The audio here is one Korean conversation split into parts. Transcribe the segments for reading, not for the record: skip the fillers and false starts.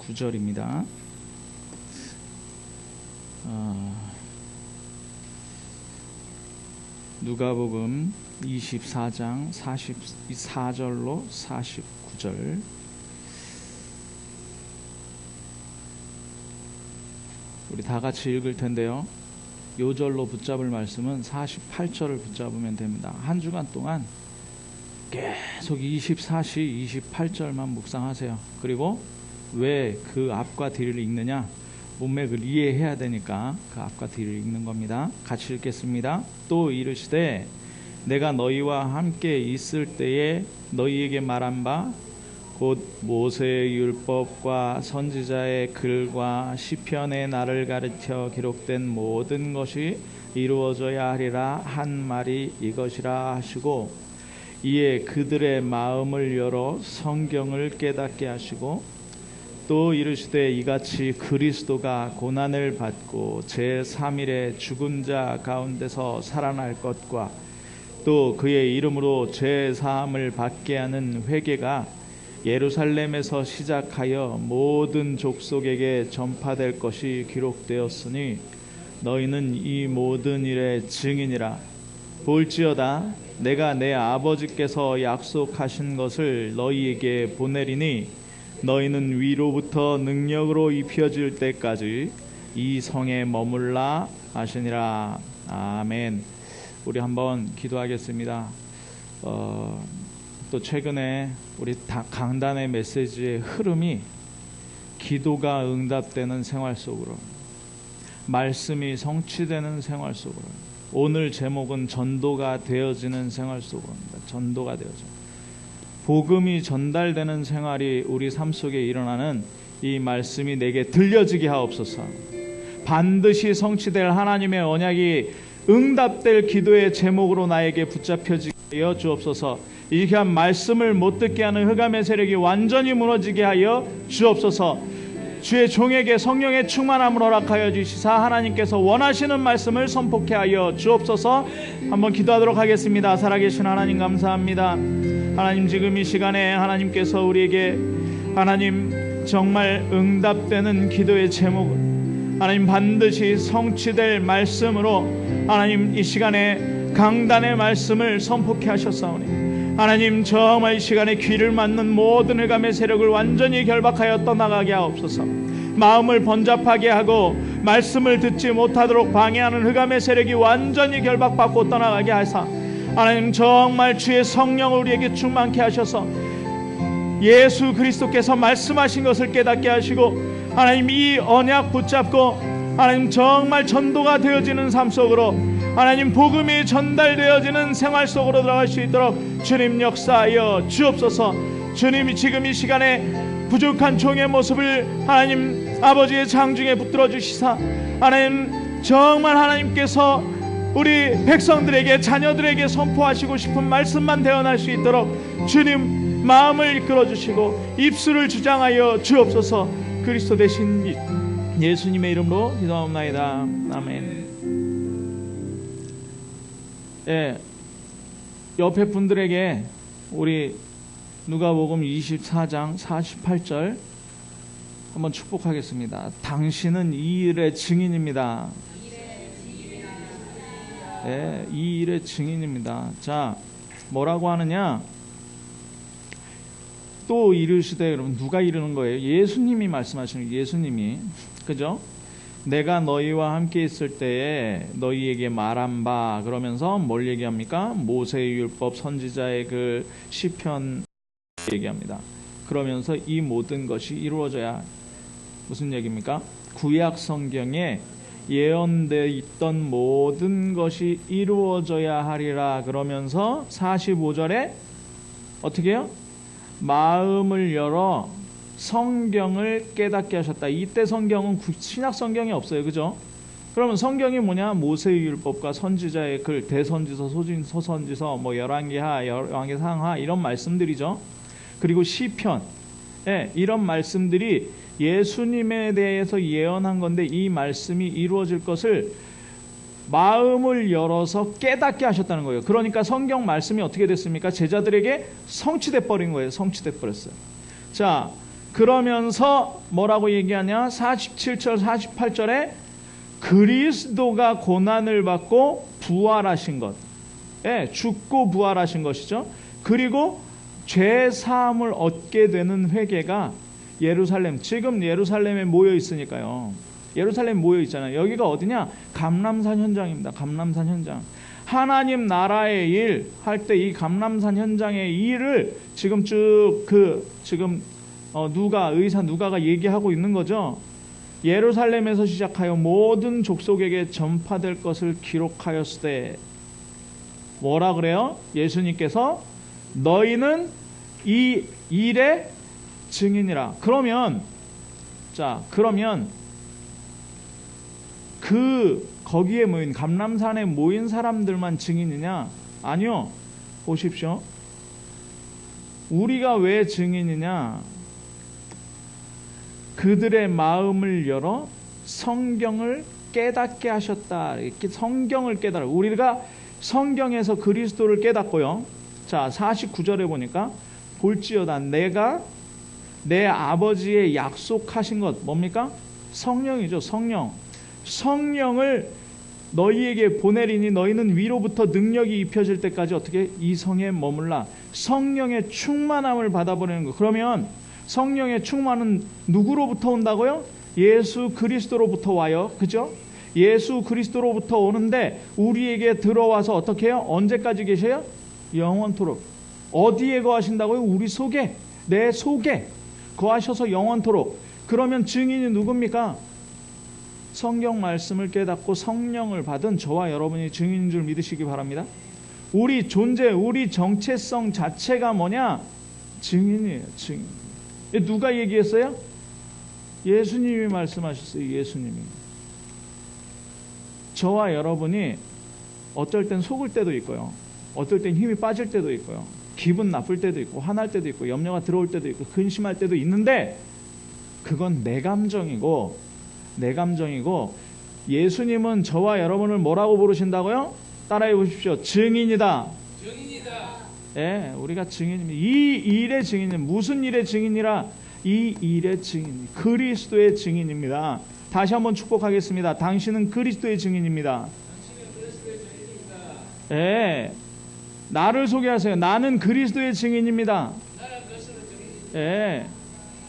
49절입니다. 누가복음 24장 44절로 49절. 우리 다 같이 읽을 텐데요. 요절로 붙잡을 말씀은 48절을 붙잡으면 됩니다. 한 주간 동안 계속 24시 28절만 묵상하세요. 그리고 왜 그 앞과 뒤를 읽느냐? 문맥을 이해해야 되니까 그 앞과 뒤를 읽는 겁니다. 같이 읽겠습니다. 또 이르시되 내가 너희와 함께 있을 때에 너희에게 말한 바 곧 모세의 율법과 선지자의 글과 시편의 나를 가르쳐 기록된 모든 것이 이루어져야 하리라 한 말이 이것이라 하시고, 이에 그들의 마음을 열어 성경을 깨닫게 하시고, 또 이르시되 이같이 그리스도가 고난을 받고 제3일에 죽은 자 가운데서 살아날 것과 또 그의 이름으로 죄사함을 받게 하는 회개가 예루살렘에서 시작하여 모든 족속에게 전파될 것이 기록되었으니 너희는 이 모든 일의 증인이라. 볼지어다 내가 내 아버지께서 약속하신 것을 너희에게 보내리니 너희는 위로부터 능력으로 입혀질 때까지 이 성에 머물라 하시니라. 아멘. 우리 한번 기도하겠습니다. 또 최근에 우리 강단의 메시지의 흐름이 기도가 응답되는 생활 속으로, 말씀이 성취되는 생활 속으로, 오늘 제목은 전도가 되어지는 생활 속으로입니다. 전도가 되어져, 복음이 전달되는 생활이 우리 삶 속에 일어나는 이 말씀이 내게 들려지게 하옵소서. 반드시 성취될 하나님의 언약이 응답될 기도의 제목으로 나에게 붙잡혀지게 하여 주옵소서. 이 귀한 말씀을 못 듣게 하는 흑암의 세력이 완전히 무너지게 하여 주옵소서. 주의 종에게 성령의 충만함을 허락하여 주시사 하나님께서 원하시는 말씀을 선포케 하여 주옵소서. 한번 기도하도록 하겠습니다. 살아계신 하나님 감사합니다. 하나님, 지금 이 시간에 하나님께서 우리에게 하나님 정말 응답되는 기도의 제목을 하나님 반드시 성취될 말씀으로 하나님 이 시간에 강단의 말씀을 선포케 하셨사오니 하나님 정말 이 시간에 귀를 막는 모든 흑암의 세력을 완전히 결박하여 떠나가게 하옵소서. 마음을 번잡하게 하고 말씀을 듣지 못하도록 방해하는 흑암의 세력이 완전히 결박받고 떠나가게 하사 하나님 정말 주의 성령을 우리에게 충만케 하셔서 예수 그리스도께서 말씀하신 것을 깨닫게 하시고 하나님 이 언약 붙잡고 하나님 정말 전도가 되어지는 삶 속으로 하나님 복음이 전달되어지는 생활 속으로 들어갈 수 있도록 주님 역사하여 주옵소서. 주님이 지금 이 시간에 부족한 종의 모습을 하나님 아버지의 장중에 붙들어 주시사 하나님 정말 하나님께서 우리 백성들에게 자녀들에게 선포하시고 싶은 말씀만 대언할 수 있도록 주님 마음을 이끌어 주시고 입술을 주장하여 주옵소서. 그리스도 되신 예수님의 이름으로 기도하옵나이다. 아멘. 예, 옆에 분들에게 우리 누가복음 24장 48절 한번 축복하겠습니다. 당신은 이 일의 증인입니다. 예, 이 일의 증인입니다. 자, 뭐라고 하느냐? 또 이르시되, 여러분 누가 이르는 거예요? 예수님이 말씀하시는, 예수님이, 그죠? 내가 너희와 함께 있을 때에 너희에게 말한 바, 그러면서 뭘 얘기합니까? 모세의 율법, 선지자의 글, 시편 얘기합니다. 그러면서 이 모든 것이 이루어져야, 무슨 얘기입니까? 구약 성경에 예언되어 있던 모든 것이 이루어져야 하리라. 그러면서 45절에 어떻게 해요? 마음을 열어 성경을 깨닫게 하셨다. 이때 성경은 신약 성경이 없어요. 그죠? 그러면 성경이 뭐냐? 모세의 율법과 선지자의 글, 대선지서, 소선지서, 뭐 열왕기하, 열왕기상하 이런 말씀들이죠. 그리고 시편, 예, 이런 말씀들이 예수님에 대해서 예언한 건데 이 말씀이 이루어질 것을 마음을 열어서 깨닫게 하셨다는 거예요. 그러니까 성경 말씀이 어떻게 됐습니까? 제자들에게 성취돼 버린 거예요. 성취돼 버렸어요. 자, 그러면서 뭐라고 얘기하냐? 47절 48절에 그리스도가 고난을 받고 부활하신 것, 죽고 부활하신 것이죠. 그리고 죄 사함을 얻게 되는 회개가 예루살렘, 지금 예루살렘에 모여 있으니까요. 예루살렘 모여 있잖아요. 여기가 어디냐? 감람산 현장입니다. 감람산 현장. 하나님 나라의 일 할 때 이 감람산 현장의 일을 지금 쭉 의사 누가가 얘기하고 있는 거죠. 예루살렘에서 시작하여 모든 족속에게 전파될 것을 기록하였으되, 뭐라 그래요? 예수님께서 너희는 이 일의 증인이라. 그러면 거기에 모인 감람산에 모인 사람들만 증인이냐? 아니요. 보십시오. 우리가 왜 증인이냐? 그들의 마음을 열어 성경을 깨닫게 하셨다. 이렇게 성경을 깨달아. 우리가 성경에서 그리스도를 깨닫고요. 자, 49절에 보니까 볼지어다 내가 내 아버지의 약속하신 것 뭡니까? 성령이죠. 성령을 너희에게 보내리니 너희는 위로부터 능력이 입혀질 때까지 어떻게 이 성에 머물라. 성령의 충만함을 받아버리는 거. 그러면 성령의 충만은 누구로부터 온다고요? 예수 그리스도로부터 와요. 그죠? 예수 그리스도로부터 오는데 우리에게 들어와서 어떻게 해요? 언제까지 계셔요? 영원토록. 어디에 거하신다고요? 우리 속에, 내 속에 거하셔서 영원토록. 그러면 증인이 누굽니까? 성경 말씀을 깨닫고 성령을 받은 저와 여러분이 증인인 줄 믿으시기 바랍니다. 우리 존재, 우리 정체성 자체가 뭐냐? 증인이에요. 증인. 누가 얘기했어요? 예수님이 말씀하셨어요. 예수님이. 저와 여러분이 어떨 땐 속을 때도 있고요. 어떨 땐 힘이 빠질 때도 있고요. 기분 나쁠 때도 있고 화날 때도 있고 염려가 들어올 때도 있고 근심할 때도 있는데 그건 내 감정이고 예수님은 저와 여러분을 뭐라고 부르신다고요? 따라해 보십시오. 증인이다. 예, 우리가 증인입니다. 이 일의 증인은 무슨 일의 증인이라? 이 일의 증인, 그리스도의 증인입니다. 다시 한번 축복하겠습니다. 당신은 그리스도의 증인입니다. 예, 나를 소개하세요. 나는 그리스도의 증인입니다. 예,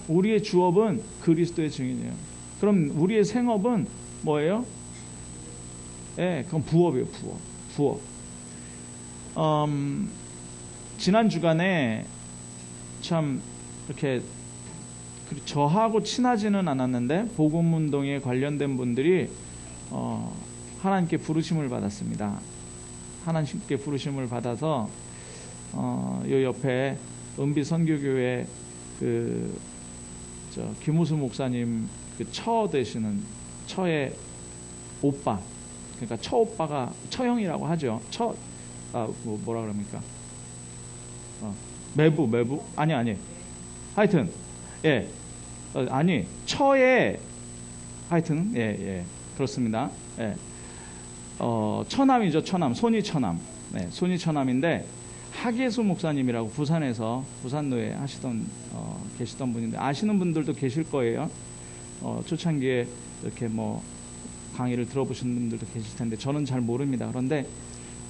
우리의 주업은 그리스도의 증인이에요. 그럼 우리의 생업은 뭐예요? 예, 그건 부업이에요. 부업. 지난 주간에 참 이렇게 저하고 친하지는 않았는데 복음운동에 관련된 분들이 하나님께 부르심을 받았습니다. 하나님께 부르심을 받아서 요 옆에 은비 선교교회 김우수 목사님 처 되시는 처의 오빠, 그러니까 처오빠가 처형이라고 하죠. 뭐라 그럽니까? 매부 아니 하여튼 처의 하여튼 그렇습니다. 처남이죠. 손이 처남. 손이 처남인데 하계수 목사님이라고 부산에서 부산로에 계시던 분인데 아시는 분들도 계실 거예요. 초창기에 이렇게 뭐 강의를 들어보신 분들도 계실 텐데 저는 잘 모릅니다. 그런데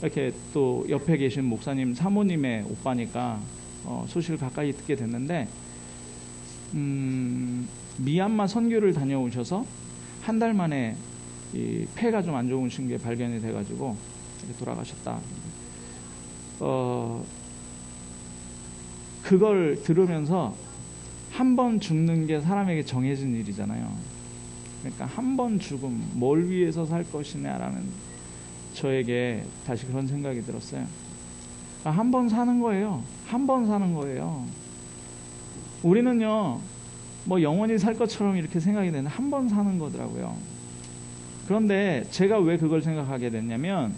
이렇게 또 옆에 계신 목사님 사모님의 오빠니까 소식을 가까이 듣게 됐는데 미얀마 선교를 다녀오셔서 한 달 만에 이 폐가 좀 안 좋으신 게 발견이 돼가지고 돌아가셨다. 그걸 들으면서 한 번 죽는 게 사람에게 정해진 일이잖아요. 그러니까 한 번 죽음, 뭘 위해서 살 것이냐라는 저에게 다시 그런 생각이 들었어요. 한 번 사는 거예요. 한 번 사는 거예요. 우리는요, 뭐 영원히 살 것처럼 이렇게 생각이 되는데 한 번 사는 거더라고요. 그런데 제가 왜 그걸 생각하게 됐냐면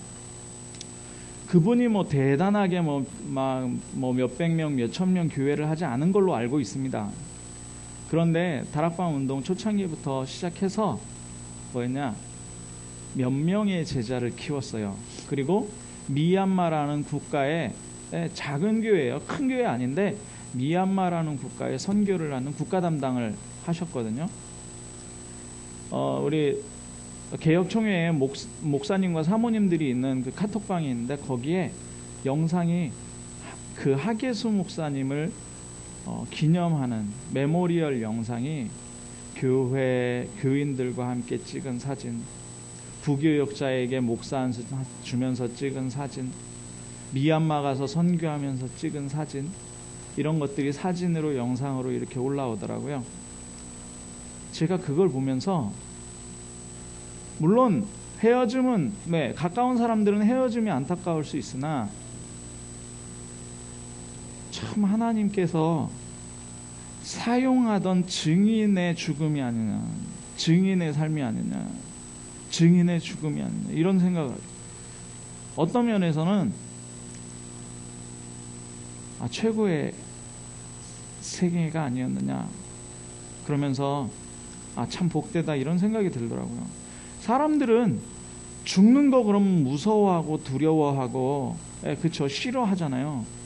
그분이 뭐 대단하게 뭐 몇백 명, 몇천 명 교회를 하지 않은 걸로 알고 있습니다. 그런데 다락방 운동 초창기부터 시작해서 뭐였냐? 몇 명의 제자를 키웠어요. 그리고 미얀마라는 국가의 작은 교회예요. 큰 교회 아닌데 미얀마라는 국가에 선교를 하는 국가 담당을 하셨거든요. 우리 개혁총회에 목사님과 사모님들이 있는 그 카톡방이 있는데 거기에 영상이 그 하계수 목사님을 기념하는 메모리얼 영상이 교회 교인들과 함께 찍은 사진, 부교역자에게 목사 안수 주면서 찍은 사진, 미얀마 가서 선교하면서 찍은 사진, 이런 것들이 사진으로 영상으로 이렇게 올라오더라고요. 제가 그걸 보면서 물론 헤어짐은 가까운 사람들은 헤어짐이 안타까울 수 있으나 참 하나님께서 사용하던 증인의 죽음이 아니냐, 증인의 삶이 아니냐, 증인의 죽음이 아니냐, 이런 생각을, 어떤 면에서는 최고의 생애가 아니었느냐 그러면서 참 복되다 이런 생각이 들더라고요. 사람들은 죽는 거 그러면 무서워하고 두려워하고 그쵸, 싫어하잖아요.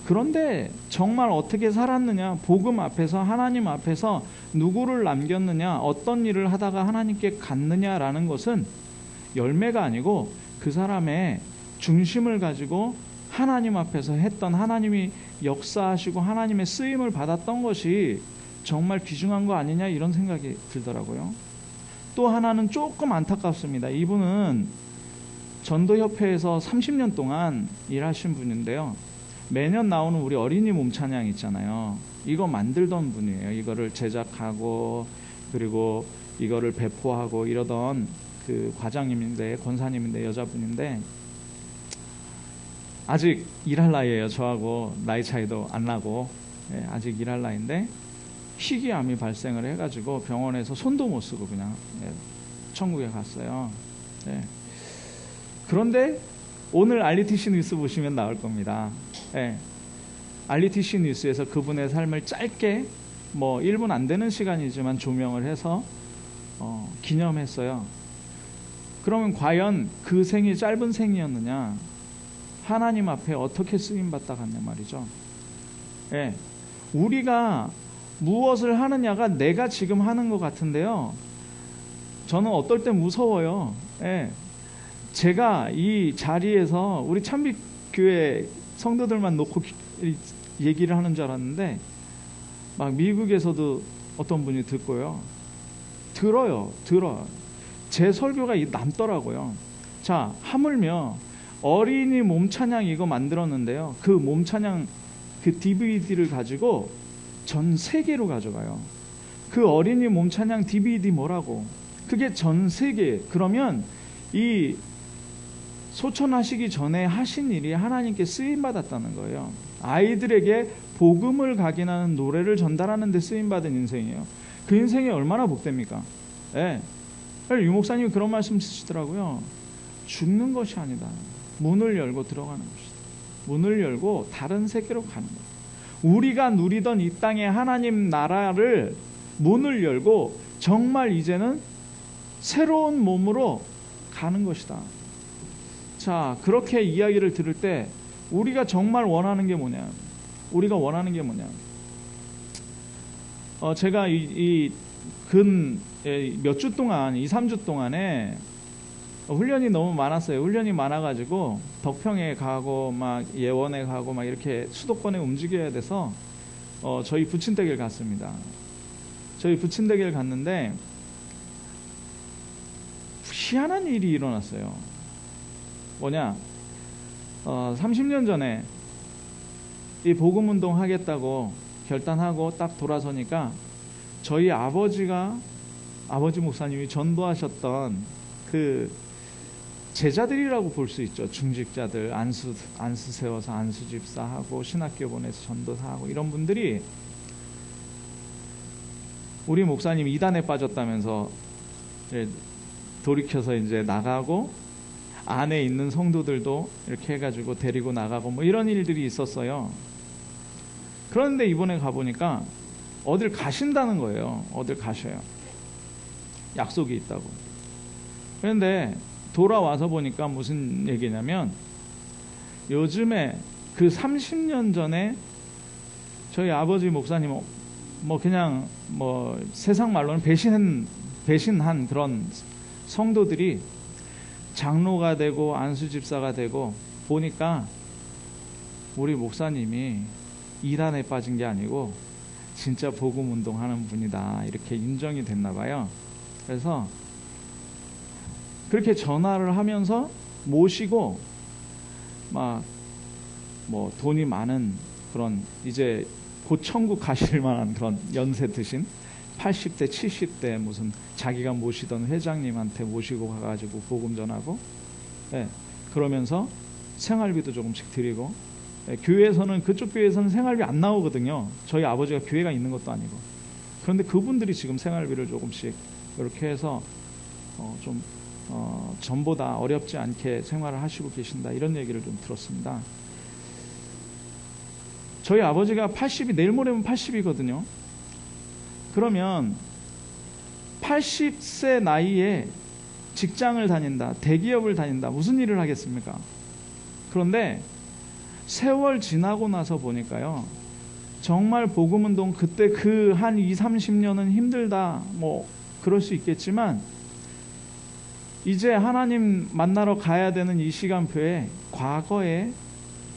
그런데 정말 어떻게 살았느냐, 복음 앞에서, 하나님 앞에서 누구를 남겼느냐, 어떤 일을 하다가 하나님께 갔느냐라는 것은 열매가 아니고 그 사람의 중심을 가지고 하나님 앞에서 했던, 하나님이 역사하시고 하나님의 쓰임을 받았던 것이 정말 귀중한 거 아니냐 이런 생각이 들더라고요. 또 하나는 조금 안타깝습니다. 이분은 전도협회에서 30년 동안 일하신 분인데요. 매년 나오는 우리 어린이 몸찬양 있잖아요. 이거 만들던 분이에요. 이거를 제작하고 그리고 이거를 배포하고 이러던 그 과장님인데, 권사님인데, 여자분인데 아직 일할 나이예요. 저하고 나이 차이도 안 나고 아직 일할 나이인데 희귀암이 발생을 해가지고 병원에서 손도 못 쓰고 그냥 천국에 갔어요. 그런데 오늘 RTC 뉴스 보시면 나올 겁니다. RTC 뉴스에서 그분의 삶을 짧게 1분 안 되는 시간이지만 조명을 해서 기념했어요. 그러면 과연 그 생이 짧은 생이었느냐, 하나님 앞에 어떻게 쓰임받다 갔냐 말이죠. 우리가 무엇을 하느냐가 내가 지금 하는 것 같은데요, 저는 어떨 때 무서워요. 제가 이 자리에서 우리 찬빛교회 성도들만 놓고 얘기를 하는 줄 알았는데 막 미국에서도 어떤 분이 듣고요. 들어요. 제 설교가 남더라고요. 자, 하물며 어린이 몸찬양 이거 만들었는데요. 그 몸찬양 그 DVD를 가지고 전 세계로 가져가요. 그 어린이 몸찬양 DVD 뭐라고? 그게 전 세계. 그러면 이 소천하시기 전에 하신 일이 하나님께 쓰임받았다는 거예요. 아이들에게 복음을 각인하는 노래를 전달하는 데 쓰임받은 인생이에요. 그 인생이 얼마나 복됩니까? 유 목사님이 그런 말씀 쓰시더라고요. 죽는 것이 아니다. 문을 열고 들어가는 것이다. 문을 열고 다른 세계로 가는 거예요. 우리가 누리던 이 땅의 하나님 나라를 문을 열고 정말 이제는 새로운 몸으로 가는 것이다. 자, 그렇게 이야기를 들을 때 우리가 정말 원하는 게 뭐냐? 우리가 원하는 게 뭐냐? 제가 몇 주 동안, 2, 3주 동안에 훈련이 너무 많았어요. 훈련이 많아가지고 덕평에 가고 막 예원에 가고 막 이렇게 수도권에 움직여야 돼서 저희 부친댁을 갔습니다. 저희 부친댁을 갔는데 희한한 일이 일어났어요. 뭐냐? 30년 전에 이 복음운동 하겠다고 결단하고 딱 돌아서니까 저희 아버지 목사님이 전도하셨던 그 제자들이라고 볼 수 있죠. 중직자들, 안수 세워서 안수 집사하고 신학교 보내서 전도사하고 이런 분들이 우리 목사님 이단에 빠졌다면서 돌이켜서 이제 나가고 안에 있는 성도들도 이렇게 해가지고 데리고 나가고 뭐 이런 일들이 있었어요. 그런데 이번에 가보니까 어딜 가신다는 거예요. 어딜 가셔요. 약속이 있다고. 그런데 돌아와서 보니까 무슨 얘기냐면 요즘에 그 30년 전에 저희 아버지 목사님 그냥 세상 말로는 배신한 그런 성도들이 장로가 되고 안수집사가 되고 보니까 우리 목사님이 이단에 빠진 게 아니고 진짜 복음 운동하는 분이다 이렇게 인정이 됐나 봐요. 그래서 그렇게 전화를 하면서 모시고 돈이 많은 그런 이제 곧 천국 가실 만한 그런 연세 드신 80대 70대 무슨 자기가 모시던 회장님한테 모시고 가가지고 복음 전하고 그러면서 생활비도 조금씩 드리고 교회에서는 그쪽 교회에서는 생활비 안 나오거든요. 저희 아버지가 교회가 있는 것도 아니고. 그런데 그분들이 지금 생활비를 조금씩 이렇게 해서 전보다 어렵지 않게 생활을 하시고 계신다 이런 얘기를 좀 들었습니다. 저희 아버지가 80이 내일 모레면 80이거든요. 그러면 80세 나이에 직장을 다닌다, 대기업을 다닌다, 무슨 일을 하겠습니까? 그런데 세월 지나고 나서 보니까요, 정말 복음운동 그때 그 한 20-30년은 힘들다 그럴 수 있겠지만 이제 하나님 만나러 가야 되는 이 시간표에 과거에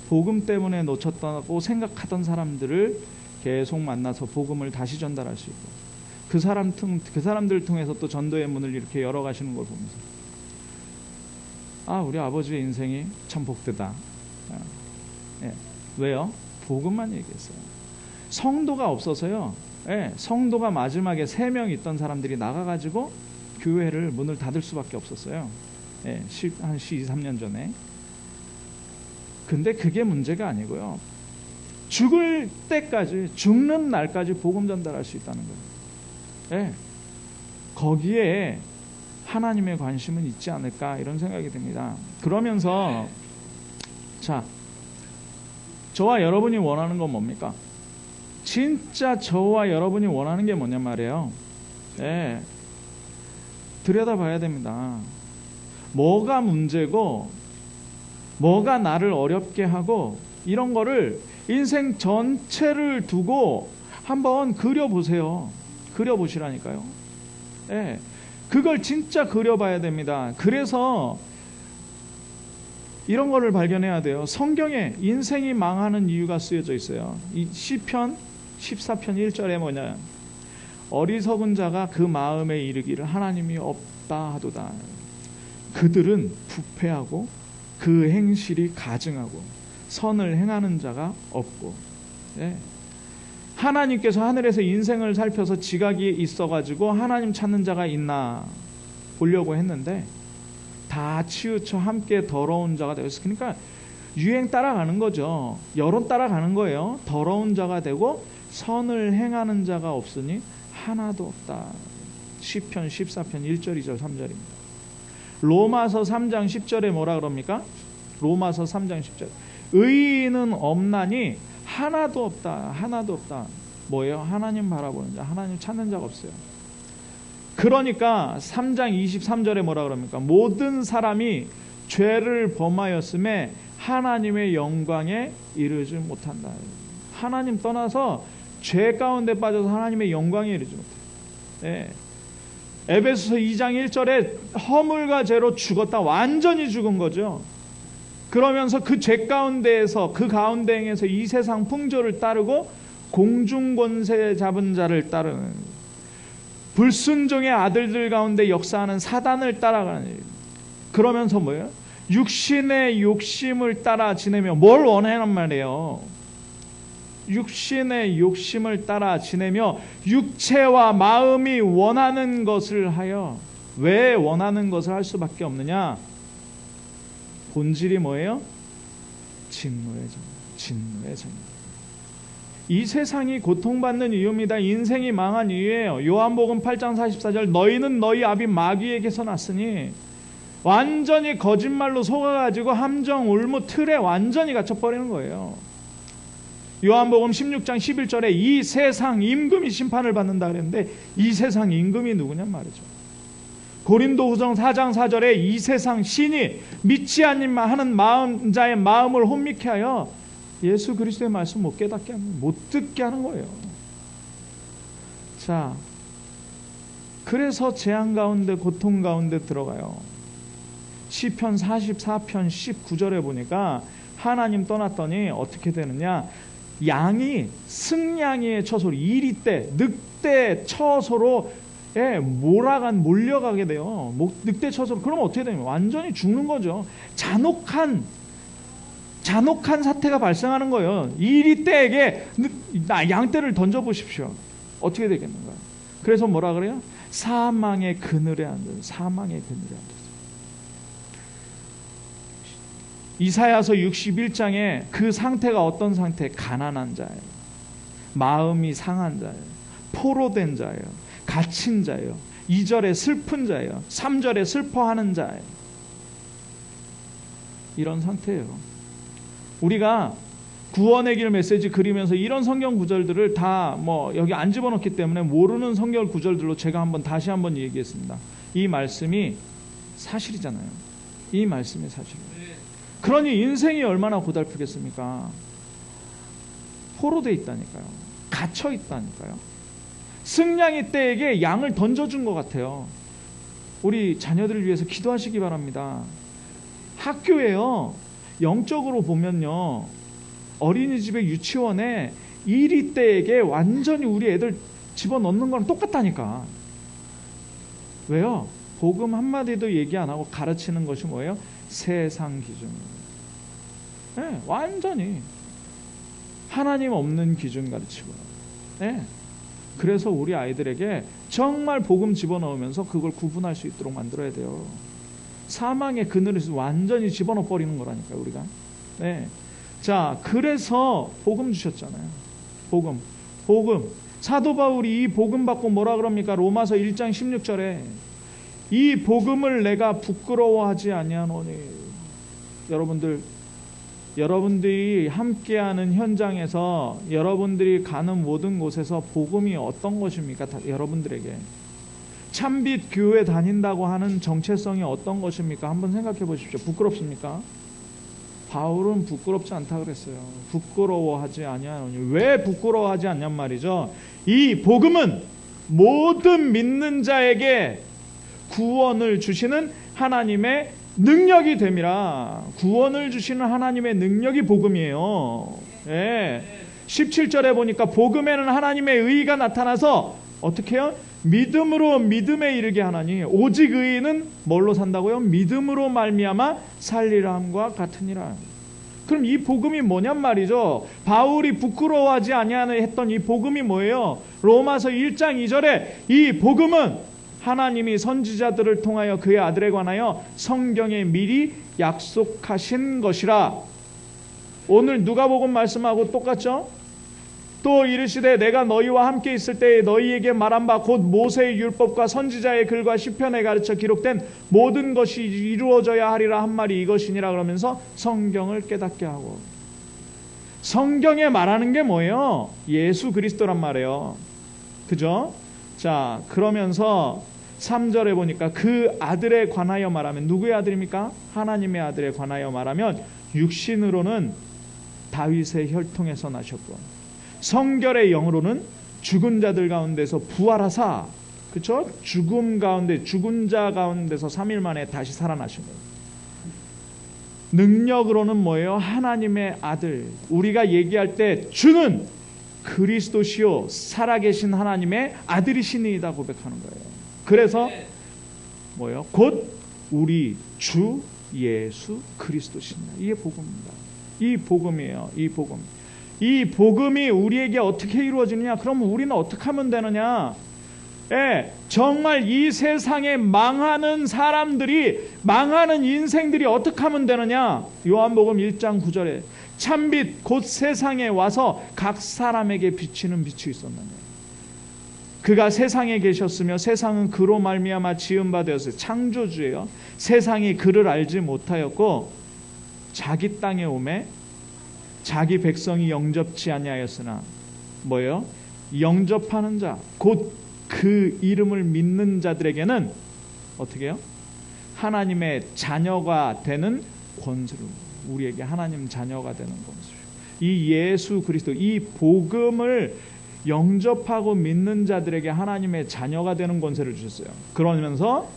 복음 때문에 놓쳤다고 생각하던 사람들을 계속 만나서 복음을 다시 전달할 수 있고 그 사람들을 통해서 또 전도의 문을 이렇게 열어가시는 걸 보면서 우리 아버지의 인생이 참 복되다. 왜요? 복음만 얘기했어요. 성도가 없어서요. 성도가 마지막에 3명 있던 사람들이 나가가지고 교회를 문을 닫을 수밖에 없었어요. 한 12-3년 전에. 근데 그게 문제가 아니고요. 죽을 때까지, 죽는 날까지 복음 전달할 수 있다는 거예요. 거기에 하나님의 관심은 있지 않을까 이런 생각이 듭니다. 그러면서 저와 여러분이 원하는 건 뭡니까? 진짜 저와 여러분이 원하는 게 뭐냔 말이에요. 들여다봐야 됩니다. 뭐가 문제고 뭐가 나를 어렵게 하고 이런 거를 인생 전체를 두고 한번 그려보세요. 그려보시라니까요. 그걸 진짜 그려봐야 됩니다. 그래서 이런 거를 발견해야 돼요. 성경에 인생이 망하는 이유가 쓰여져 있어요. 이 시편 14편 1절에 뭐냐? 어리석은 자가 그 마음에 이르기를 하나님이 없다 하도다. 그들은 부패하고 그 행실이 가증하고 선을 행하는 자가 없고. 하나님께서 하늘에서 인생을 살펴서 지각이 있어가지고 하나님 찾는 자가 있나 보려고 했는데 다 치우쳐 함께 더러운 자가 되었어요. 그러니까 유행 따라가는 거죠. 여론 따라가는 거예요. 더러운 자가 되고 선을 행하는 자가 없으니 하나도 없다. 시편 14편 1절 2절 3절입니다. 로마서 3장 10절에 뭐라 그럽니까? 로마서 3장 10절. 의인은 없나니 하나도 없다. 하나도 없다. 뭐예요? 하나님 바라보는 자, 하나님 찾는 자가 없어요. 그러니까 3장 23절에 뭐라 그럽니까? 모든 사람이 죄를 범하였음에 하나님의 영광에 이르지 못한다. 하나님 떠나서 죄 가운데 빠져서 하나님의 영광에 이르지 못해요. 에베소서 2장 1절에 허물과 죄로 죽었다. 완전히 죽은 거죠. 그러면서 그 죄 가운데에서 그 가운데 행해서 이 세상 풍조를 따르고 공중권세 잡은 자를 따르는 불순종의 아들들 가운데 역사하는 사단을 따라가는 일. 그러면서 뭐예요? 육신의 욕심을 따라 지내며 뭘 원하는 말이에요? 육신의 욕심을 따라 지내며 육체와 마음이 원하는 것을 하여. 왜 원하는 것을 할 수밖에 없느냐? 본질이 뭐예요? 진노의 정. 이 세상이 고통받는 이유입니다. 인생이 망한 이유예요. 요한복음 8장 44절 너희는 너희 아비 마귀에게서 났으니 완전히 거짓말로 속아가지고 함정 올무 틀에 완전히 갇혀버리는 거예요. 요한복음 16장 11절에 이 세상 임금이 심판을 받는다 그랬는데 이 세상 임금이 누구냔 말이죠. 고린도후서 4장 4절에 이 세상 신이 믿지 않는 하는 자의 마음을 혼미케 하여 예수 그리스도의 말씀 못 깨닫게 하는, 못 듣게 하는 거예요. 자, 그래서 재앙 가운데, 고통 가운데 들어가요. 시편 44편 19절에 보니까 하나님 떠났더니 어떻게 되느냐, 양이 승냥이의 처소로, 이리떼, 늑대 처소로에 몰려가게 돼요. 늑대 처소로. 그러면 어떻게 되냐면 완전히 죽는 거죠. 잔혹한 사태가 발생하는 거예요. 이리떼에게 양떼를 던져보십시오. 어떻게 되겠는가요? 그래서 뭐라 그래요? 사망의 그늘에 앉은, 사망의 그늘에 앉았어요. 이사야서 61장에 그 상태가 어떤 상태? 가난한 자예요. 마음이 상한 자예요. 포로된 자예요. 갇힌 자예요. 2절에 슬픈 자예요. 3절에 슬퍼하는 자예요. 이런 상태예요. 우리가 구원의 길 메시지 그리면서 이런 성경 구절들을 다 여기 안 집어넣기 때문에 모르는 성경 구절들로 제가 다시 한번 얘기했습니다. 이 말씀이 사실이잖아요. 이 말씀이 사실이에요. 그러니 인생이 얼마나 고달프겠습니까? 포로되어 있다니까요. 갇혀 있다니까요. 승냥이 떼에게 양을 던져준 것 같아요. 우리 자녀들을 위해서 기도하시기 바랍니다. 학교에요, 영적으로 보면요, 어린이집에, 유치원에 이리떼에게 완전히 우리 애들 집어넣는 거랑 똑같다니까. 왜요? 복음 한마디도 얘기 안 하고 가르치는 것이 뭐예요? 세상 기준이에요. 네, 완전히 하나님 없는 기준 가르치고. 네. 그래서 우리 아이들에게 정말 복음 집어넣으면서 그걸 구분할 수 있도록 만들어야 돼요. 사망의 그늘에서 완전히 집어넣어 버리는 거라니까요, 우리가. 네. 자, 그래서 복음 주셨잖아요. 복음. 사도 바울이 이 복음 받고 뭐라 그럽니까? 로마서 1장 16절에 이 복음을 내가 부끄러워하지 아니하노니. 여러분들이 함께하는 현장에서, 여러분들이 가는 모든 곳에서 복음이 어떤 것입니까? 여러분들에게 참빛 교회 다닌다고 하는 정체성이 어떤 것입니까? 한번 생각해 보십시오. 부끄럽습니까? 바울은 부끄럽지 않다 그랬어요. 부끄러워하지 아니하노니. 왜 부끄러워하지 않냔 말이죠. 이 복음은 모든 믿는 자에게 구원을 주시는 하나님의 능력이 됨이라. 구원을 주시는 하나님의 능력이 복음이에요. 예. 17절에 보니까 복음에는 하나님의 의가 나타나서 어떻게 해요? 믿음으로 믿음에 이르게 하나니 오직 의인은 뭘로 산다고요? 믿음으로 말미암아 살리라 함과 같으니라. 그럼 이 복음이 뭐냔 말이죠. 바울이 부끄러워하지 아니하는 했던 이 복음이 뭐예요? 로마서 1장 2절에 이 복음은 하나님이 선지자들을 통하여 그의 아들에 관하여 성경에 미리 약속하신 것이라. 오늘 누가복음 말씀하고 똑같죠? 또 이르시되 내가 너희와 함께 있을 때에 너희에게 말한 바 곧 모세의 율법과 선지자의 글과 시편에 가르쳐 기록된 모든 것이 이루어져야 하리라 한 말이 이것이니라. 그러면서 성경을 깨닫게 하고. 성경에 말하는 게 뭐예요? 예수 그리스도란 말이에요. 그죠? 자, 그러면서 3절에 보니까 그 아들에 관하여 말하면, 누구의 아들입니까? 하나님의 아들에 관하여 말하면 육신으로는 다윗의 혈통에서 나셨고 성결의 영으로는 죽은 자들 가운데서 부활하사, 그렇죠? 죽은 자 가운데서 3일 만에 다시 살아나신 거예요. 능력으로는 뭐예요? 하나님의 아들. 우리가 얘기할 때 주는 그리스도시요 살아계신 하나님의 아들이시니이다 고백하는 거예요. 그래서 뭐예요? 곧 우리 주 예수 그리스도시니라. 이게 복음입니다. 이 복음이에요. 이 복음. 이 복음이 우리에게 어떻게 이루어지느냐? 그러면 우리는 어떻게 하면 되느냐? 정말 이 세상에 망하는 사람들이, 망하는 인생들이 어떻게 하면 되느냐? 요한복음 1장 9절에 참빛 곧 세상에 와서 각 사람에게 비치는 빛이 있었느냐. 그가 세상에 계셨으며 세상은 그로 말미암아 지은 바 되었어요. 창조주예요. 세상이 그를 알지 못하였고 자기 땅에 오매 자기 백성이 영접치 아니하였으나 뭐예요? 영접하는 자, 곧 그 이름을 믿는 자들에게는 어떻게 해요? 하나님의 자녀가 되는 권세를, 우리에게 하나님 자녀가 되는 권세를. 이 예수 그리스도, 이 복음을 영접하고 믿는 자들에게 하나님의 자녀가 되는 권세를 주셨어요. 그러면서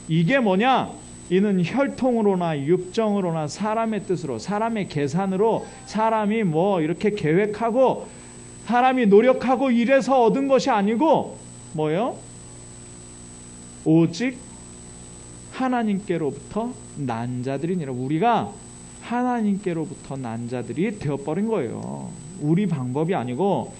이게 뭐냐? 이는 혈통으로나 육정으로나 사람의 뜻으로, 사람의 계산으로, 사람이 뭐 이렇게 계획하고 사람이 노력하고 이래서 얻은 것이 아니고 뭐예요? 오직 하나님께로부터 난 자들이니라. 우리가 하나님께로부터 난 자들이 되어버린 거예요. 우리 방법이 아니고.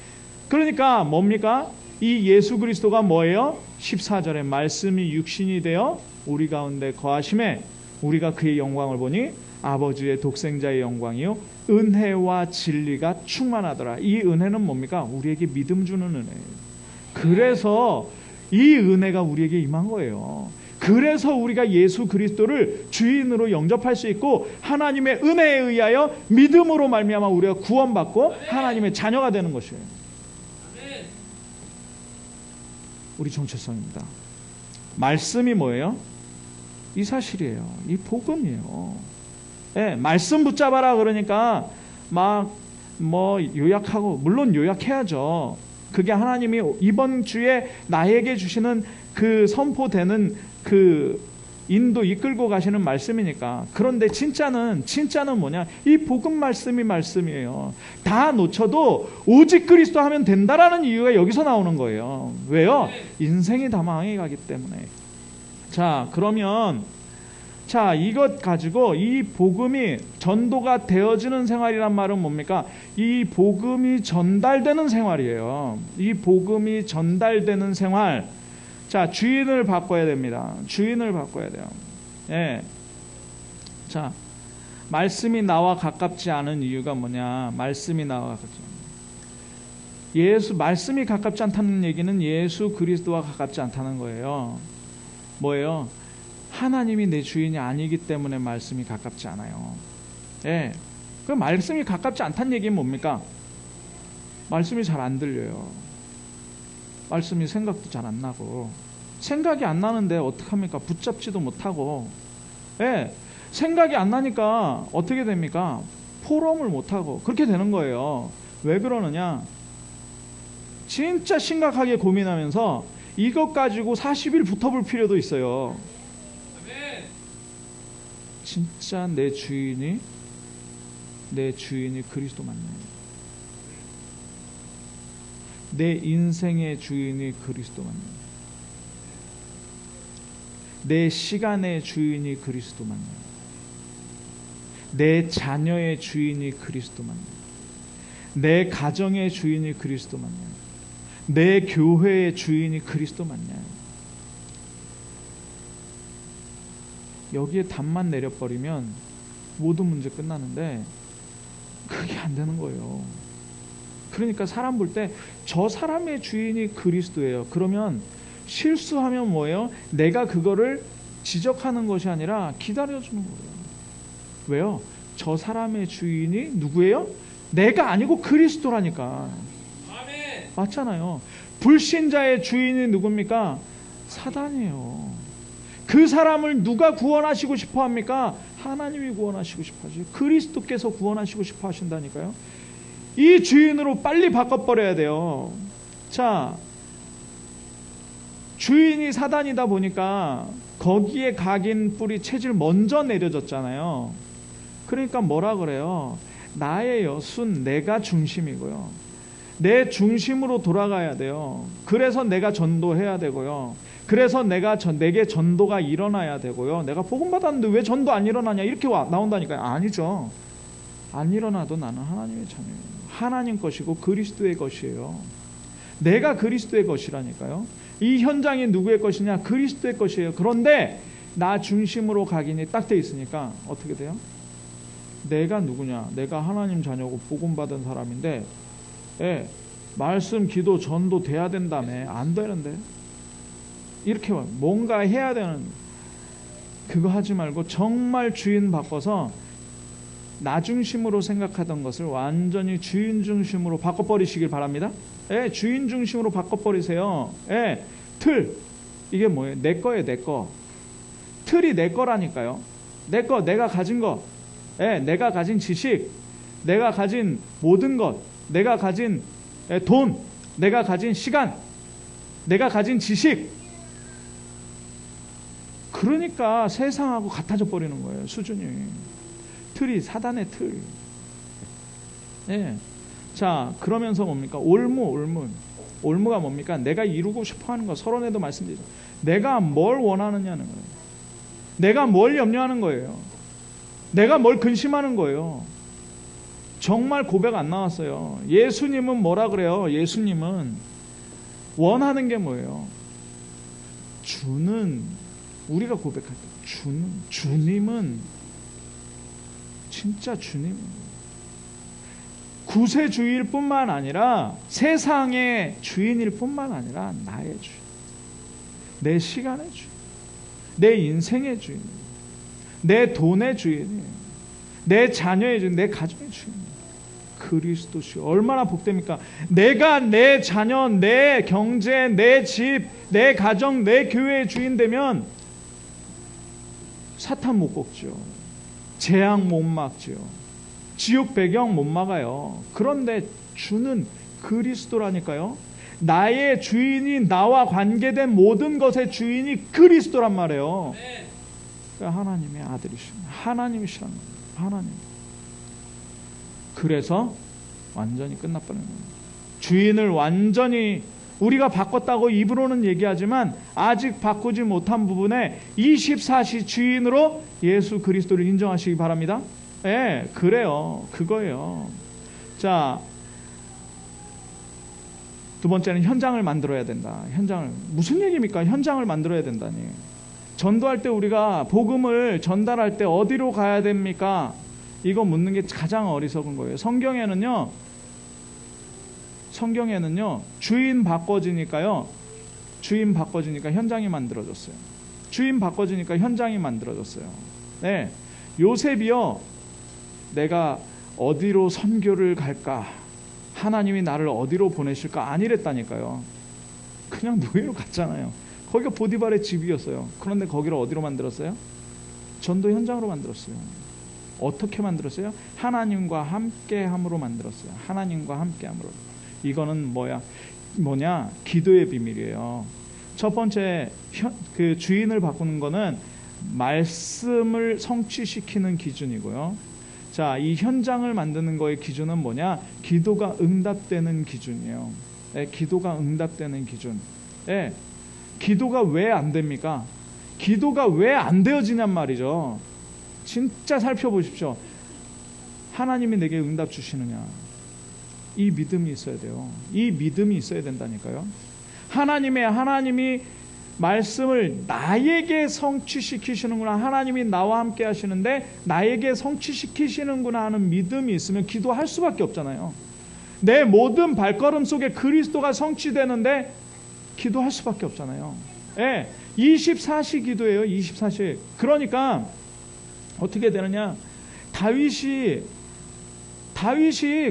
그러니까 뭡니까? 이 예수 그리스도가 뭐예요? 14절에 말씀이 육신이 되어 우리 가운데 거하심에 우리가 그의 영광을 보니 아버지의 독생자의 영광이요 은혜와 진리가 충만하더라. 이 은혜는 뭡니까? 우리에게 믿음 주는 은혜예요. 그래서 이 은혜가 우리에게 임한 거예요. 그래서 우리가 예수 그리스도를 주인으로 영접할 수 있고 하나님의 은혜에 의하여 믿음으로 말미암아 우리가 구원받고 하나님의 자녀가 되는 것이에요. 우리 정체성입니다. 말씀이 뭐예요? 이 사실이에요. 이 복음이에요. 예, 말씀 붙잡아라 그러니까 막 뭐 요약하고, 물론 요약해야죠. 그게 하나님이 이번 주에 나에게 주시는 그 선포되는 그 인도 이끌고 가시는 말씀이니까. 그런데 진짜는 뭐냐? 이 복음 말씀이 말씀이에요. 다 놓쳐도 오직 그리스도 하면 된다라는 이유가 여기서 나오는 거예요. 왜요? 인생이 다 망해 가기 때문에. 자, 그러면 이것 가지고 이 복음이 전도가 되어지는 생활이란 말은 뭡니까? 이 복음이 전달되는 생활이에요. 이 복음이 전달되는 생활. 자, 주인을 바꿔야 됩니다. 주인을 바꿔야 돼요. 예. 자, 말씀이 나와 가깝지 않은 이유가 뭐냐? 말씀이 나와 가깝지 않은. 말씀이 가깝지 않다는 얘기는 예수 그리스도와 가깝지 않다는 거예요. 뭐예요? 하나님이 내 주인이 아니기 때문에 말씀이 가깝지 않아요. 예. 그 말씀이 가깝지 않다는 얘기는 뭡니까? 말씀이 잘 안 들려요. 말씀이 생각도 잘 안 나고. 생각이 안 나는데 어떡합니까? 붙잡지도 못하고. 예. 생각이 안 나니까 어떻게 됩니까? 포럼을 못하고. 그렇게 되는 거예요. 왜 그러느냐? 진짜 심각하게 고민하면서 이것 가지고 40일 붙어볼 필요도 있어요. 진짜 내 주인이 그리스도 맞나요? 내 인생의 주인이 그리스도 맞나요? 내 시간의 주인이 그리스도 맞나요? 내 자녀의 주인이 그리스도 맞나요? 내 가정의 주인이 그리스도 맞나요? 내 교회의 주인이 그리스도 맞나요? 여기에 답만 내려버리면 모든 문제 끝나는데 그게 안 되는 거예요. 그러니까 사람 볼 때 저 사람의 주인이 그리스도예요. 그러면 실수하면 뭐예요? 내가 그거를 지적하는 것이 아니라 기다려주는 거예요. 왜요? 저 사람의 주인이 누구예요? 내가 아니고 그리스도라니까. 아멘. 맞잖아요. 불신자의 주인이 누굽니까? 사단이에요. 그 사람을 누가 구원하시고 싶어 합니까? 하나님이 구원하시고 싶어 하시죠. 그리스도께서 구원하시고 싶어 하신다니까요. 이 주인으로 빨리 바꿔버려야 돼요. 자, 주인이 사단이다 보니까 거기에 각인 뿌리 체질 먼저 내려졌잖아요. 그러니까 뭐라 그래요? 나의 여순 내가 중심이고요. 내 중심으로 돌아가야 돼요. 그래서 내가 전도해야 되고요. 그래서 내게 전도가 일어나야 되고요. 내가 복음 받았는데 왜 전도 안 일어나냐 이렇게 나온다니까요. 아니죠. 안 일어나도 나는 하나님의 자녀예요. 하나님 것이고 그리스도의 것이에요. 내가 그리스도의 것이라니까요. 이 현장이 누구의 것이냐? 그리스도의 것이에요. 그런데 나 중심으로 각인이 딱 돼 있으니까 어떻게 돼요? 내가 누구냐? 내가 하나님 자녀고 복음 받은 사람인데 말씀, 기도, 전도 돼야 된다며. 안 되는데 이렇게 뭔가 해야 되는 그거 하지 말고 정말 주인 바꿔서 나 중심으로 생각하던 것을 완전히 주인 중심으로 바꿔버리시길 바랍니다. 주인 중심으로 바꿔버리세요. 틀 이게 뭐예요? 내 거예요. 내 거. 틀이 내 거라니까요. 내 거, 내가 가진 거, 내가 가진 지식, 내가 가진 모든 것, 내가 가진 돈, 내가 가진 시간, 내가 가진 지식. 그러니까 세상하고 같아져 버리는 거예요. 수준이. 틀이 사단의 틀. 예. 자, 그러면서 뭡니까? 올무가 뭡니까? 내가 이루고 싶어하는 거. 서론에도 말씀드리죠. 내가 뭘 원하느냐는 거예요. 내가 뭘 염려하는 거예요. 내가 뭘 근심하는 거예요. 정말 고백 안 나왔어요. 예수님은 뭐라 그래요? 예수님은 원하는 게 뭐예요? 주는, 우리가 고백할 때 주님은 진짜 주님입니다. 구세주일 뿐만 아니라 세상의 주인일 뿐만 아니라 나의 주인, 내 시간의 주인, 내 인생의 주인, 내 돈의 주인, 내 자녀의 주인, 내 가정의 주인. 그리스도시. 얼마나 복됩니까? 내가 내 자녀, 내 경제, 내 집, 내 가정, 내 교회의 주인 되면 사탄 못 꺾죠. 재앙 못 막죠. 지옥 배경 못 막아요. 그런데 주는 그리스도라니까요. 나의 주인이, 나와 관계된 모든 것의 주인이 그리스도란 말이에요. 그러니까 하나님의 아들이십니다. 하나님이시란 말이에요. 하나님. 그래서 완전히 끝나버리는 거예요. 주인을 완전히 우리가 바꿨다고 입으로는 얘기하지만 아직 바꾸지 못한 부분에 24시 주인으로 예수 그리스도를 인정하시기 바랍니다. 예, 그래요. 그거예요. 자, 두 번째는 현장을 만들어야 된다. 현장을. 무슨 얘기입니까? 현장을 만들어야 된다니. 전도할 때 우리가 복음을 전달할 때 어디로 가야 됩니까? 이거 묻는 게 가장 어리석은 거예요. 성경에는요, 주인 바꿔지니까 현장이 만들어졌어요. 주인 바꿔지니까 현장이 만들어졌어요. 네. 요셉이요, 내가 어디로 선교를 갈까? 하나님이 나를 어디로 보내실까? 아니랬다니까요. 그냥 노예로 갔잖아요. 거기가 보디발의 집이었어요. 그런데 거기를 어디로 만들었어요? 전도 현장으로 만들었어요. 어떻게 만들었어요? 하나님과 함께함으로 만들었어요. 하나님과 함께함으로. 이거는 뭐냐? 기도의 비밀이에요. 첫 번째 그 주인을 바꾸는 거는 말씀을 성취시키는 기준이고요. 자, 이 현장을 만드는 거의 기준은 뭐냐? 기도가 응답되는 기준이에요. 네, 기도가 응답되는 기준. 네, 기도가 왜 안 됩니까? 기도가 왜 안 되어지냔 말이죠. 진짜 살펴보십시오. 하나님이 내게 응답 주시느냐? 이 믿음이 있어야 돼요. 이 믿음이 있어야 된다니까요. 하나님이 말씀을 나에게 성취시키시는구나. 하나님이 나와 함께 하시는데 나에게 성취시키시는구나 하는 믿음이 있으면 기도할 수밖에 없잖아요. 내 모든 발걸음 속에 그리스도가 성취되는데 기도할 수밖에 없잖아요. 예, 24시 기도예요. 24시. 그러니까 어떻게 되느냐? 다윗이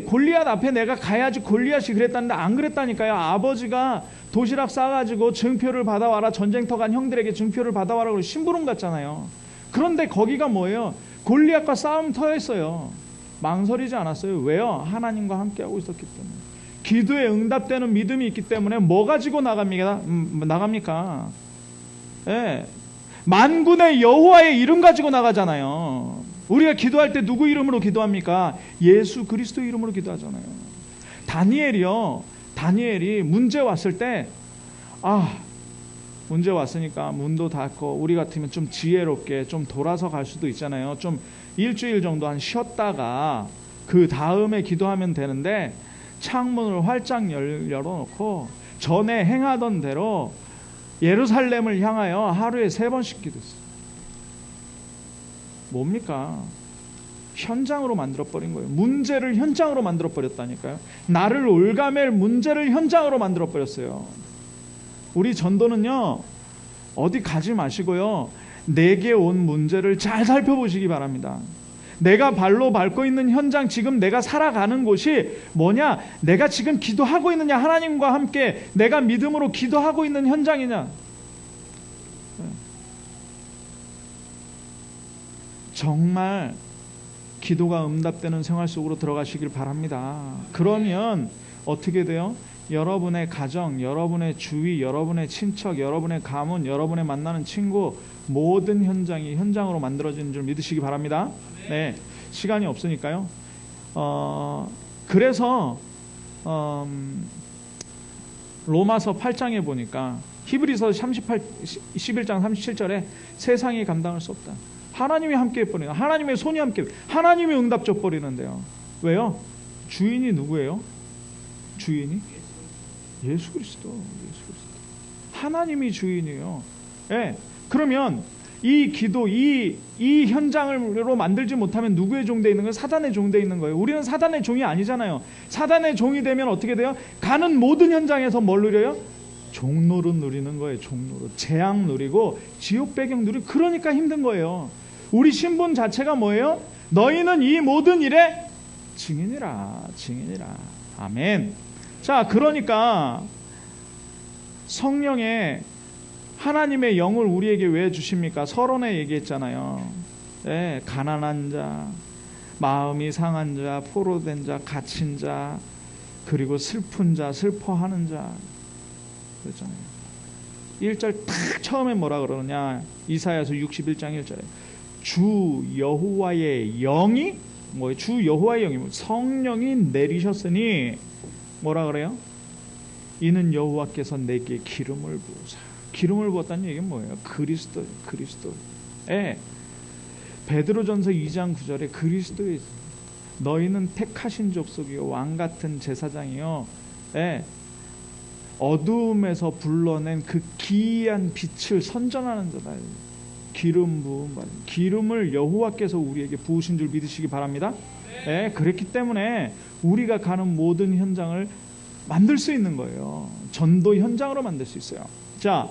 골리앗 앞에 내가 가야지 골리앗이 그랬다는데 안 그랬다니까요. 아버지가 도시락 싸가지고 증표를 받아와라, 전쟁터 간 형들에게 증표를 받아와라 그러고 심부름 갔잖아요. 그런데 거기가 뭐예요? 골리앗과 싸움터였어요. 망설이지 않았어요. 왜요? 하나님과 함께하고 있었기 때문에. 기도에 응답되는 믿음이 있기 때문에 뭐 가지고 나갑니까? 예. 만군의 여호와의 이름 가지고 나가잖아요. 우리가 기도할 때 누구 이름으로 기도합니까? 예수 그리스도 이름으로 기도하잖아요. 다니엘이 문제 왔을 때, 문제 왔으니까 문도 닫고, 우리 같으면 좀 지혜롭게 좀 돌아서 갈 수도 있잖아요. 좀 일주일 정도 한 쉬었다가 그 다음에 기도하면 되는데, 창문을 활짝 열어놓고 전에 행하던 대로 예루살렘을 향하여 하루에 3번씩 기도했어요. 뭡니까? 현장으로 만들어버린 거예요. 문제를 현장으로 만들어버렸다니까요. 나를 올가맬 문제를 현장으로 만들어버렸어요. 우리 전도는요, 어디 가지 마시고요, 내게 온 문제를 잘 살펴보시기 바랍니다. 내가 발로 밟고 있는 현장, 지금 내가 살아가는 곳이 뭐냐? 내가 지금 기도하고 있느냐? 하나님과 함께 내가 믿음으로 기도하고 있는 현장이냐? 정말 기도가 응답되는 생활 속으로 들어가시길 바랍니다. 그러면 어떻게 돼요? 여러분의 가정, 여러분의 주위, 여러분의 친척, 여러분의 가문, 여러분의 만나는 친구 모든 현장이 현장으로 만들어지는 줄 믿으시기 바랍니다. 네, 시간이 없으니까요. 그래서 로마서 8장에 보니까 히브리서 11장 37절에 세상이 감당할 수 없다. 하나님이 함께 해버리는, 하나님의 손이 함께, 하나님이 응답 줘버리는데요. 왜요? 주인이 누구예요? 주인이? 예수 그리스도. 하나님이 주인이에요. 예. 그러면 이 기도, 이 현장으로 만들지 못하면 누구의 종되어 있는 거예요? 사단의 종되어 있는 거예요. 우리는 사단의 종이 아니잖아요. 사단의 종이 되면 어떻게 돼요? 가는 모든 현장에서 뭘 누려요? 종노릇 누리는 거예요. 종노릇. 재앙 누리고 지옥 배경 누리고, 그러니까 힘든 거예요. 우리 신분 자체가 뭐예요? 너희는 이 모든 일에 증인이라. 아멘. 자, 그러니까 성령의 하나님의 영을 우리에게 왜 주십니까? 서론에 얘기했잖아요. 네, 가난한 자, 마음이 상한 자, 포로된 자, 갇힌 자, 그리고 슬픈 자, 슬퍼하는 자 그랬잖아요. 1절 딱 처음에 뭐라 그러느냐? 이사야서 61장 1절에 주 여호와의 영이 뭐예요? 주 여호와의 영이 성령이 내리셨으니 뭐라 그래요? 이는 여호와께서 내게 기름을 부으사. 기름을 부었다는 얘기는 뭐예요? 그리스도. 예. 베드로전서 2장 9절에 그리스도에 너희는 택하신 족속이요 왕 같은 제사장이요. 예. 어두움에서 불러낸 그 기이한 빛을 선전하는 자다. 기름 부음 받은, 기름을 여호와께서 우리에게 부으신 줄 믿으시기 바랍니다. 예. 그랬기 때문에 우리가 가는 모든 현장을 만들 수 있는 거예요. 전도 현장으로 만들 수 있어요. 자,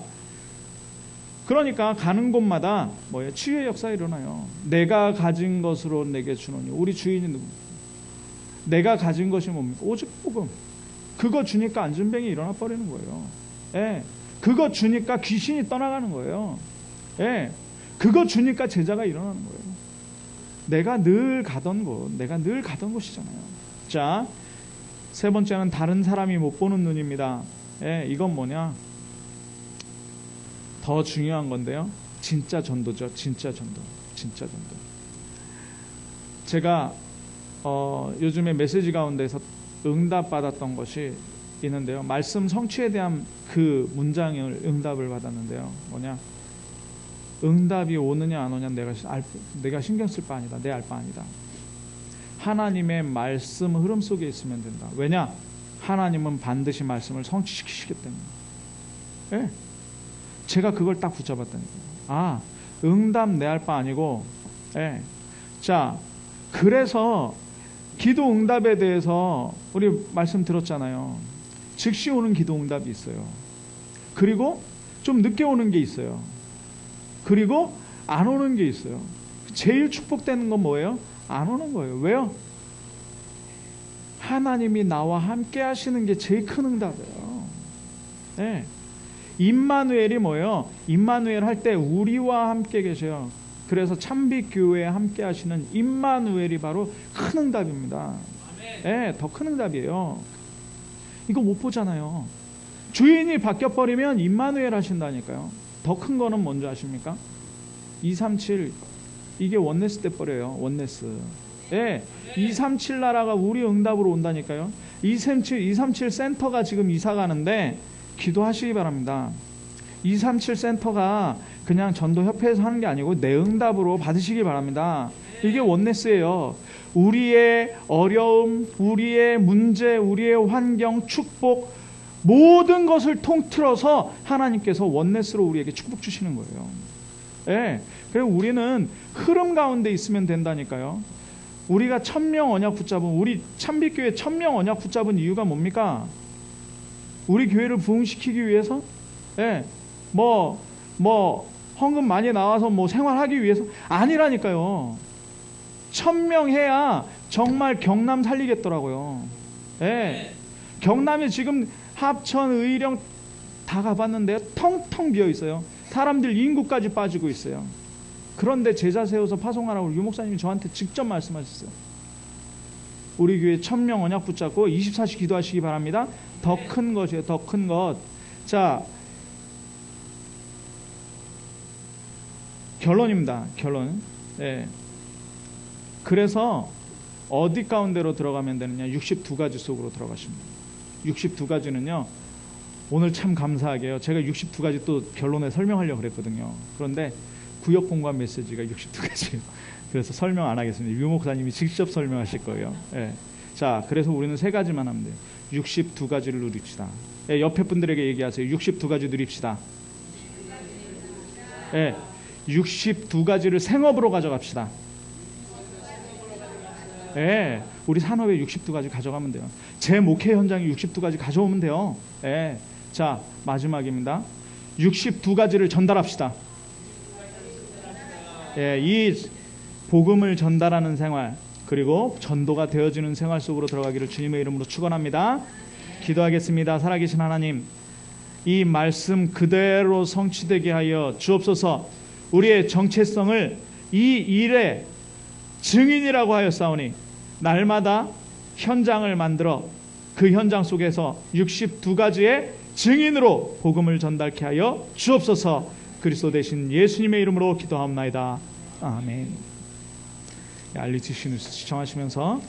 그러니까 가는 곳마다 뭐예요? 치유의 역사가 일어나요. 내가 가진 것으로 내게 주노니. 우리 주인이 누구? 내가 가진 것이 뭡니까? 오직 복음. 그거 주니까 안전병이 일어나 버리는 거예요. 예. 그거 주니까 귀신이 떠나가는 거예요. 예. 그거 주니까 제자가 일어나는 거예요. 내가 늘 가던 곳이잖아요. 자, 세 번째는 다른 사람이 못 보는 눈입니다. 예, 이건 뭐냐? 더 중요한 건데요. 진짜 전도죠. 진짜 전도. 제가 요즘에 메시지 가운데서 응답받았던 것이 있는데요. 말씀 성취에 대한 그 문장을 응답을 받았는데요. 뭐냐? 응답이 오느냐 안 오냐 내가 신경 쓸 바 아니다. 내 알 바 아니다. 하나님의 말씀 흐름 속에 있으면 된다. 왜냐? 하나님은 반드시 말씀을 성취시키시기 때문에. 예. 제가 그걸 딱 붙잡았다니까요. 아, 응답 내 알 바 아니고. 예. 자, 그래서 기도 응답에 대해서 우리 말씀 들었잖아요. 즉시 오는 기도 응답이 있어요. 그리고 좀 늦게 오는 게 있어요. 그리고 안 오는 게 있어요. 제일 축복되는 건 뭐예요? 안 오는 거예요. 왜요? 하나님이 나와 함께 하시는 게 제일 큰 응답이에요. 네. 임마누엘이 뭐예요? 임마누엘 할 때 우리와 함께 계셔요. 그래서 참빛교회에 함께 하시는 임마누엘이 바로 큰 응답입니다. 네, 더 큰 응답이에요. 이거 못 보잖아요. 주인이 바뀌어버리면 임마누엘 하신다니까요. 더 큰 거는 뭔지 아십니까? 237 이게 원네스 때 버려요. 원네스. 예, 237 나라가 우리 응답으로 온다니까요. 237 센터가 지금 이사 가는데 기도하시기 바랍니다. 237 센터가 그냥 전도협회에서 하는 게 아니고 내 응답으로 받으시기 바랍니다. 이게 원네스예요. 우리의 어려움, 우리의 문제, 우리의 환경, 축복 모든 것을 통틀어서 하나님께서 원네스로 우리에게 축복 주시는 거예요. 예, 그리고 우리는 흐름 가운데 있으면 된다니까요. 우리가 1000명 언약 붙잡은, 우리 참빛교회 1000명 언약 붙잡은 이유가 뭡니까? 우리 교회를 부흥시키기 위해서? 예, 헌금 많이 나와서 생활하기 위해서? 아니라니까요. 1000명 해야 정말 경남 살리겠더라고요. 예, 경남에 지금 합천, 의령 다 가봤는데 텅텅 비어 있어요. 사람들 인구까지 빠지고 있어요. 그런데 제자 세워서 파송하라고 유목사님이 저한테 직접 말씀하셨어요. 우리 교회 1000명 언약 붙잡고 24시 기도하시기 바랍니다. 더 큰 것이에요. 더 큰 것. 자, 결론입니다. 결론. 네. 그래서 어디 가운데로 들어가면 되느냐? 62가지 속으로 들어가십니다. 62가지는요. 오늘 참 감사하게요. 제가 62가지 또 결론에 설명하려고 그랬거든요. 그런데 구역 공간 메시지가 62가지예요. 그래서 설명 안 하겠습니다. 유 목사님이 직접 설명하실 거예요. 네. 자, 그래서 우리는 3가지만 하면 돼요. 62가지를 누립시다. 네, 옆에 분들에게 얘기하세요. 62가지 누립시다. 네, 62가지를 생업으로 가져갑시다. 네, 우리 산업에 62가지 가져가면 돼요. 제 목회 현장에 62가지 가져오면 돼요. 네. 자, 마지막입니다. 62가지를 전달합시다. 예, 이 복음을 전달하는 생활, 그리고 전도가 되어지는 생활 속으로 들어가기를 주님의 이름으로 축원합니다. 기도하겠습니다. 살아계신 하나님, 이 말씀 그대로 성취되게 하여 주옵소서. 우리의 정체성을 이 일의 증인이라고 하였사오니 날마다 현장을 만들어 그 현장 속에서 62가지의 증인으로 복음을 전달케 하여 주옵소서. 그리스도 대신 예수님의 이름으로 기도하옵나이다. 아멘. 알리티 신우스 시청하시면서